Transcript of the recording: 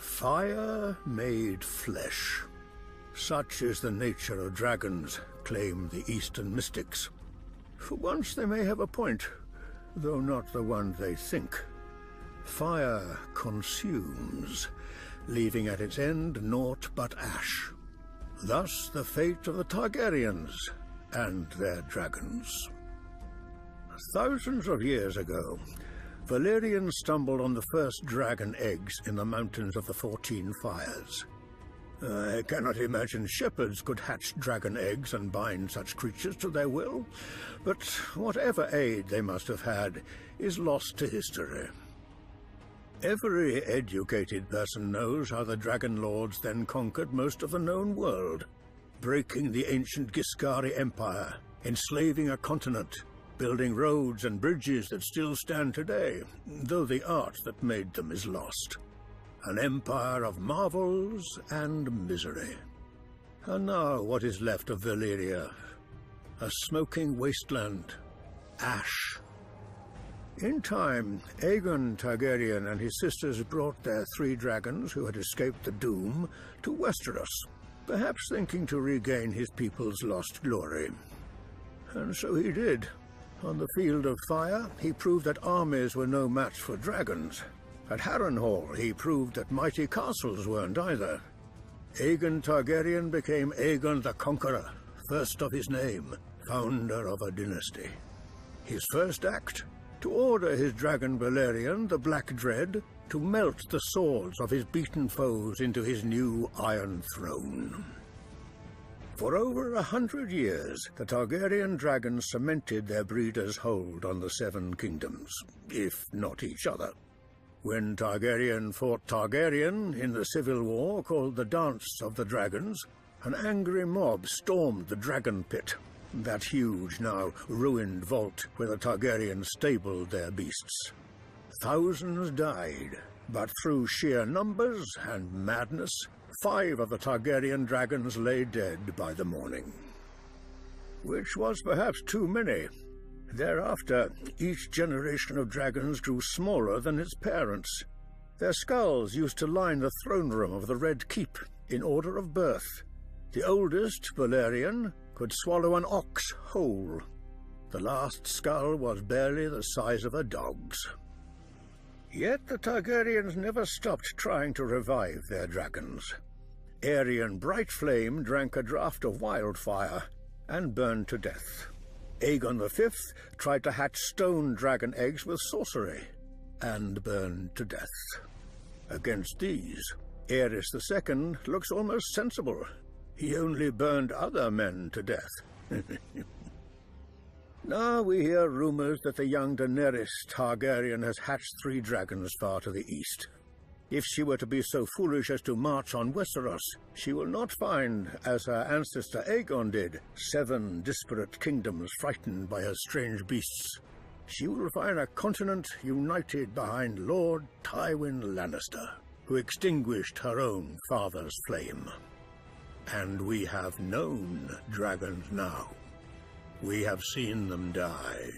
Fire made flesh. Such is the nature of dragons, claim the Eastern mystics. For once they may have a point, though not the one they think. Fire consumes, leaving at its end naught but ash. Thus the fate of the Targaryens and their dragons. Thousands of years ago, Valyrians stumbled on the first dragon eggs in the mountains of the 14 Fires. I cannot imagine shepherds could hatch dragon eggs and bind such creatures to their will, but whatever aid they must have had is lost to history. Every educated person knows how the Dragon Lords then conquered most of the known world, breaking the ancient Giscari Empire, enslaving a continent, building roads and bridges that still stand today, though the art that made them is lost. An empire of marvels and misery. And now what is left of Valyria? A smoking wasteland. Ash. In time, Aegon Targaryen and his sisters brought their 3 dragons who had escaped the doom to Westeros, perhaps thinking to regain his people's lost glory. And so he did. On the field of fire, he proved that armies were no match for dragons. At Harrenhal, he proved that mighty castles weren't either. Aegon Targaryen became Aegon the Conqueror, first of his name, founder of a dynasty. His first act, to order his dragon Valerion, the Black Dread, to melt the swords of his beaten foes into his new Iron Throne. For over 100 years, the Targaryen dragons cemented their breeders' hold on the 7 kingdoms, if not each other. When Targaryen fought Targaryen in the civil war called the Dance of the Dragons, an angry mob stormed the Dragon Pit, that huge, now ruined vault where the Targaryens stabled their beasts. Thousands died, but through sheer numbers and madness, 5 of the Targaryen dragons lay dead by the morning. Which was perhaps too many. Thereafter, each generation of dragons grew smaller than its parents. Their skulls used to line the throne room of the Red Keep in order of birth. The oldest, Valerion, could swallow an ox whole. The last skull was barely the size of a dog's. Yet the Targaryens never stopped trying to revive their dragons. Aerion Brightflame drank a draught of wildfire and burned to death. Aegon V tried to hatch stone dragon eggs with sorcery and burned to death. Against these, Aerys II looks almost sensible. He only burned other men to death. Now we hear rumors that the young Daenerys Targaryen has hatched 3 dragons far to the east. If she were to be so foolish as to march on Westeros, she will not find, as her ancestor Aegon did, 7 disparate kingdoms frightened by her strange beasts. She will find a continent united behind Lord Tywin Lannister, who extinguished her own father's flame. And we have known dragons now. We have seen them die.